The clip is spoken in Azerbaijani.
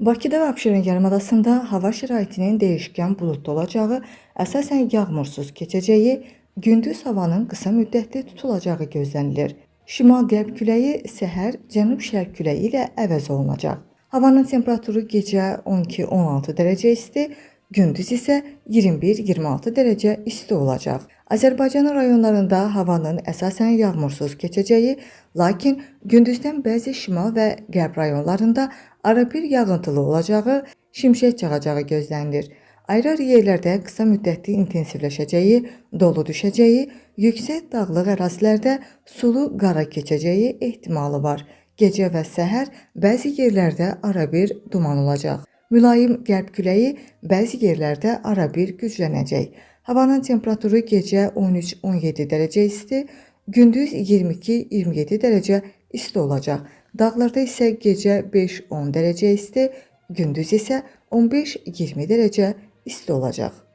Bakıda və Abşeron yarımadasında hava şəraitinin dəyişkən buludlu olacağı, əsasən yağmursuz keçəcəyi, gündüz havanın qısa müddətli tutulacağı gözlənilir. Şimal-qərb küləyi səhər cənub-şərq küləyi ilə əvəz olunacaq. Havanın temperaturu gecə 12-16 dərəcə isti, gündüz isə 21-26 dərəcə isti olacaq. Azərbaycanın rayonlarında havanın əsasən yağmursuz keçəcəyi, lakin gündüzdən bəzi şimal və qərb rayonlarında arabir yağıntılı olacağı, şimşək çaxacağı gözlənilir. Ayrı-ayrı yerlərdə qısa müddətli intensivləşəcəyi, dolu düşəcəyi, yüksək dağlıq ərazilərdə sulu qara keçəcəyi ehtimalı var. Gecə və səhər bəzi yerlərdə arabir duman olacaq. Mülayim qərb küləyi bəzi yerlərdə arabir güclənəcək. Havanın temperaturu gecə 13-17 dərəcə isti, gündüz 22-27 dərəcə isti olacaq. Dağlarda isə gecə 5-10 dərəcə isti, gündüz isə 15-20 dərəcə isti olacaq.